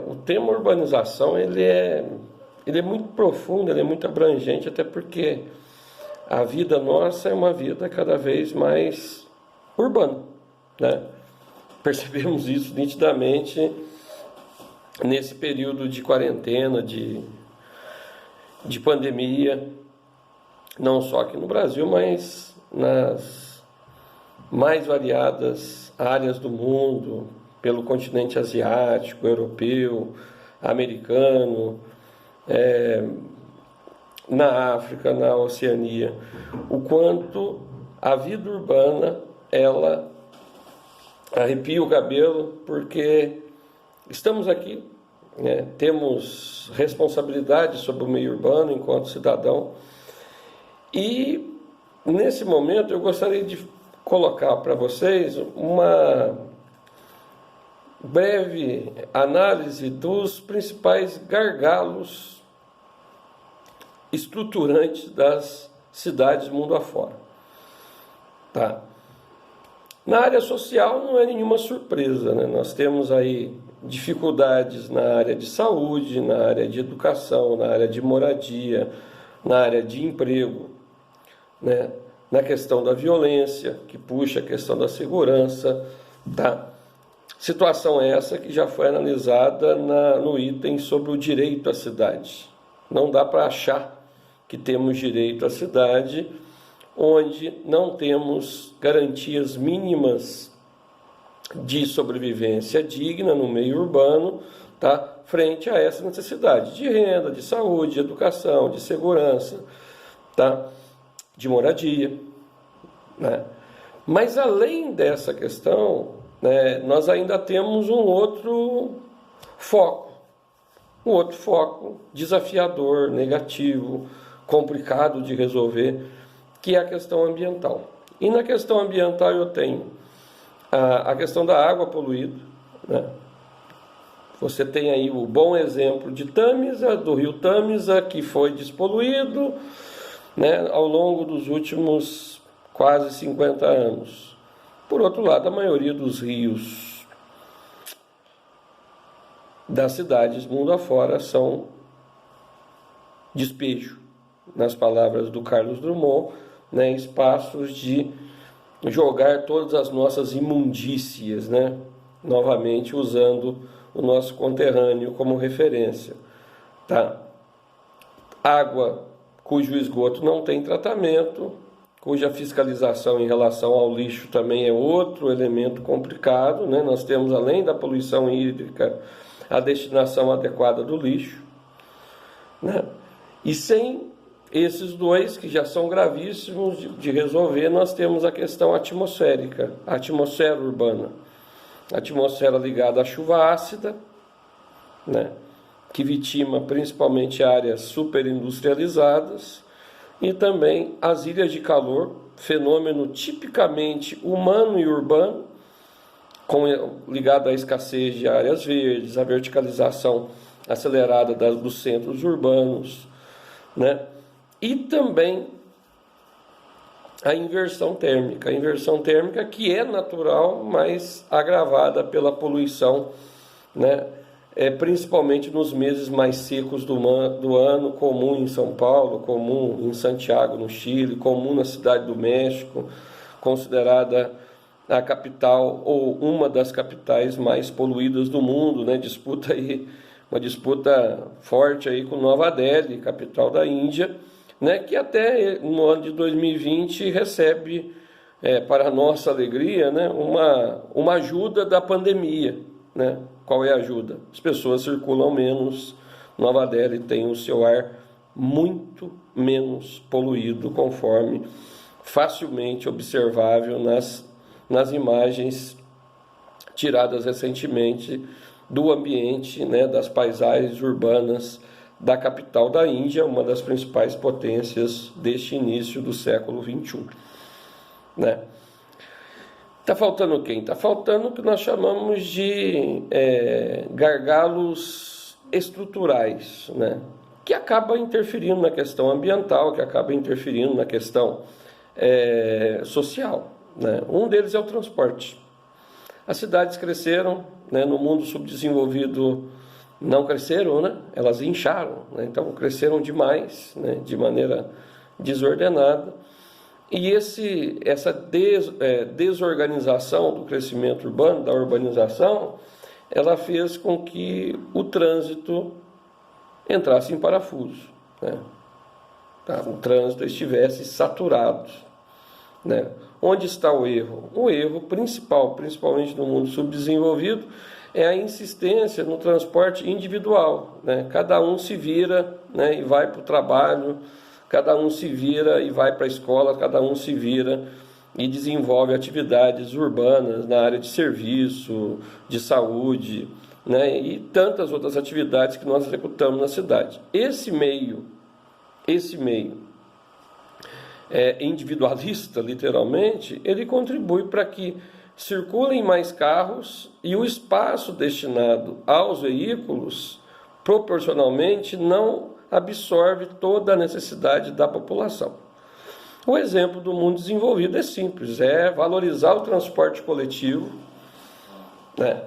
o tema urbanização ele é muito profundo, ele é muito abrangente, até porque a vida nossa é uma vida cada vez mais urbana, né? Percebemos isso nitidamente nesse período de quarentena, de pandemia, não só aqui no Brasil, mas nas mais variadas áreas do mundo, pelo continente asiático, europeu, americano, na África, na Oceania, o quanto a vida urbana, ela arrepia o cabelo, porque estamos aqui, né, temos responsabilidade sobre o meio urbano enquanto cidadão, e nesse momento eu gostaria de colocar para vocês uma breve análise dos principais gargalos estruturantes das cidades mundo afora. Tá? Na área social não é nenhuma surpresa, né? Nós temos aí dificuldades na área de saúde, na área de educação, na área de moradia, na área de emprego, né? Na questão da violência, que puxa a questão da segurança, tá? Situação essa que já foi analisada no item sobre o direito à cidade. Não dá para achar que temos direito à cidade onde não temos garantias mínimas de sobrevivência digna no meio urbano, tá? Frente a essa necessidade de renda, de saúde, de educação, de segurança, tá? De moradia, né? Mas além dessa questão, né, nós ainda temos um outro foco desafiador, negativo, complicado de resolver, que é a questão ambiental. E na questão ambiental eu tenho a questão da água poluída, né? Você tem aí o bom exemplo de Tâmisa, do rio Tâmisa, que foi despoluído, né, ao longo dos últimos quase 50 anos. Por outro lado, a maioria dos rios das cidades mundo afora são despejo, nas palavras do Carlos Drummond, né, espaços de jogar todas as nossas imundícias, né, novamente usando o nosso conterrâneo como referência. Tá? Água cujo esgoto não tem tratamento, cuja fiscalização em relação ao lixo também é outro elemento complicado, né? Nós temos, além da poluição hídrica, a destinação adequada do lixo, né? E sem esses dois, que já são gravíssimos de resolver, nós temos a questão atmosférica, a atmosfera urbana, a atmosfera ligada à chuva ácida, né? Que vitima principalmente áreas superindustrializadas, e também as ilhas de calor, fenômeno tipicamente humano e urbano, ligado à escassez de áreas verdes, à verticalização acelerada dos centros urbanos, né? E também a inversão térmica que é natural, mas agravada pela poluição, né? Principalmente nos meses mais secos do ano, comum em São Paulo, comum em Santiago, no Chile, comum na Cidade do México, considerada a capital ou uma das capitais mais poluídas do mundo, né? Uma disputa forte aí com Nova Delhi, capital da Índia, né? Que até no ano de 2020 recebe, para nossa alegria, né? uma ajuda da pandemia, né? Qual é a ajuda? As pessoas circulam menos, Nova Delhi tem o seu ar muito menos poluído, conforme facilmente observável nas imagens tiradas recentemente do ambiente, né, das paisagens urbanas da capital da Índia, uma das principais potências deste início do século XXI, né? Está faltando quem? Está faltando o que nós chamamos de gargalos estruturais, né? Que acaba interferindo na questão ambiental, que acaba interferindo na questão social, né? Um deles é o transporte. As cidades cresceram, né, no mundo subdesenvolvido não cresceram, né? Elas incharam, né? Então cresceram demais, né, de maneira desordenada. E essa desorganização do crescimento urbano, da urbanização, ela fez com que o trânsito entrasse em parafuso, né? Tá? O trânsito estivesse saturado, né? Onde está o erro? O erro principal, principalmente no mundo subdesenvolvido, é a insistência no transporte individual, né? Cada um se vira, né, e vai para o trabalho, cada um se vira e vai para a escola, cada um se vira e desenvolve atividades urbanas na área de serviço, de saúde, né, e tantas outras atividades que nós executamos na cidade. Esse meio individualista, literalmente, ele contribui para que circulem mais carros e o espaço destinado aos veículos, proporcionalmente, não absorve toda a necessidade da população. O exemplo do mundo desenvolvido é simples, é valorizar o transporte coletivo, né?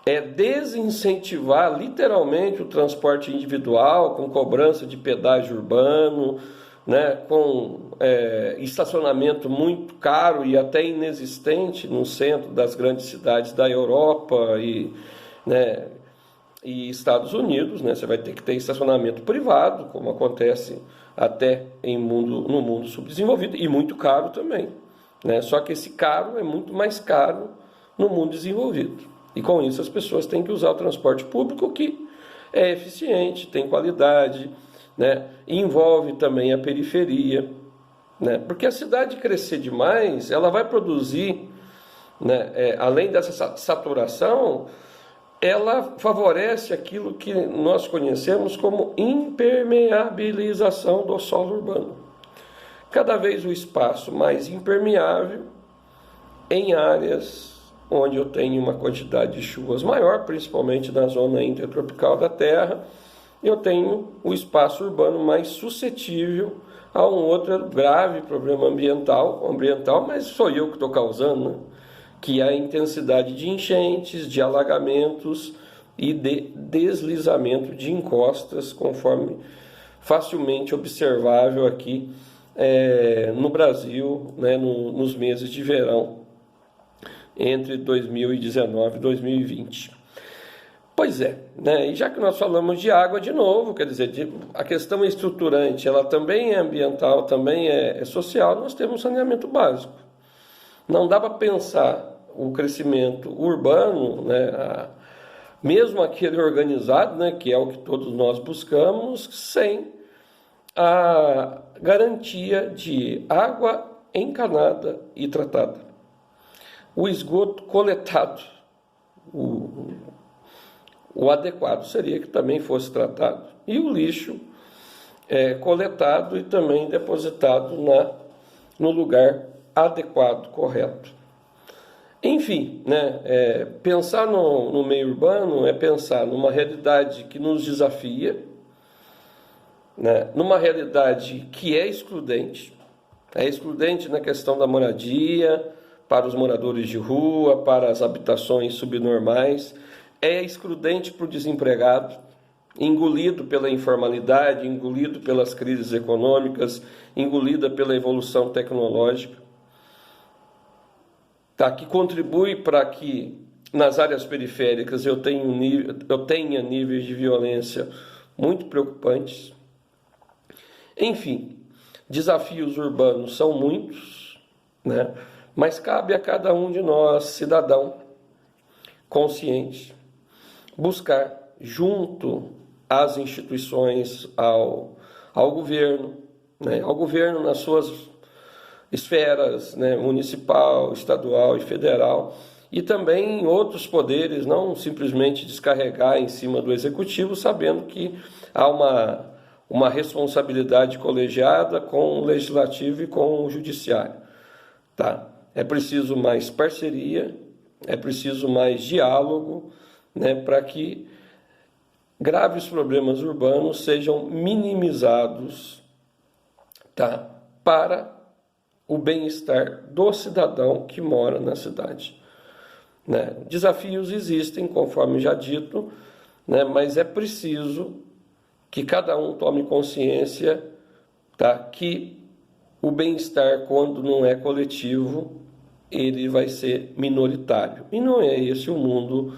É desincentivar literalmente o transporte individual, com cobrança de pedágio urbano, né, com estacionamento muito caro e até inexistente no centro das grandes cidades da Europa né, e Estados Unidos, né? Você vai ter que ter estacionamento privado, como acontece até no mundo subdesenvolvido, e muito caro também, né? Só que esse caro é muito mais caro no mundo desenvolvido. E com isso as pessoas têm que usar o transporte público, que é eficiente, tem qualidade, né? E envolve também a periferia, né? Porque a cidade crescer demais, ela vai produzir, né, além dessa saturação, ela favorece aquilo que nós conhecemos como impermeabilização do solo urbano. Cada vez o espaço mais impermeável em áreas onde eu tenho uma quantidade de chuvas maior, principalmente na zona intertropical da Terra, eu tenho o espaço urbano mais suscetível a um outro grave problema ambiental, mas sou eu que estou causando, né? Que é a intensidade de enchentes, de alagamentos e de deslizamento de encostas, conforme facilmente observável aqui no Brasil, né, nos meses de verão, entre 2019 e 2020. Pois é, né? E já que nós falamos de água de novo, quer dizer, a questão estruturante, ela também é ambiental, também é social, nós temos saneamento básico. Não dá para pensar o crescimento urbano, né, mesmo aquele organizado, né, que é o que todos nós buscamos, sem a garantia de água encanada e tratada. O esgoto coletado, o adequado seria que também fosse tratado. E o lixo coletado e também depositado no lugar adequado, correto. Enfim, né, pensar no meio urbano é pensar numa realidade que nos desafia, né, numa realidade que é excludente na questão da moradia, para os moradores de rua, para as habitações subnormais, é excludente para o desempregado, engolido pela informalidade, engolido pelas crises econômicas, engolida pela evolução tecnológica, tá? Que contribui para que nas áreas periféricas eu tenha níveis de violência muito preocupantes. Enfim, desafios urbanos são muitos, né? Mas cabe a cada um de nós, cidadão consciente, buscar junto às instituições, ao governo, né? Ao governo nas suas esferas, né? Municipal, estadual e federal, e também em outros poderes, não simplesmente descarregar em cima do executivo, sabendo que há uma responsabilidade colegiada com o legislativo e com o judiciário, tá? É preciso mais parceria, é preciso mais diálogo, né, para que graves problemas urbanos sejam minimizados, tá, para o bem-estar do cidadão que mora na cidade. né? Desafios existem, conforme já dito, né? Mas é preciso que cada um tome consciência, tá? Que o bem-estar, quando não é coletivo, ele vai ser minoritário. E não é esse o mundo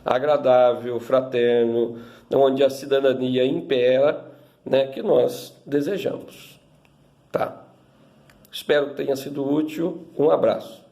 agradável, fraterno, onde a cidadania impera, né, que nós desejamos. Tá? Espero que tenha sido útil. Um abraço.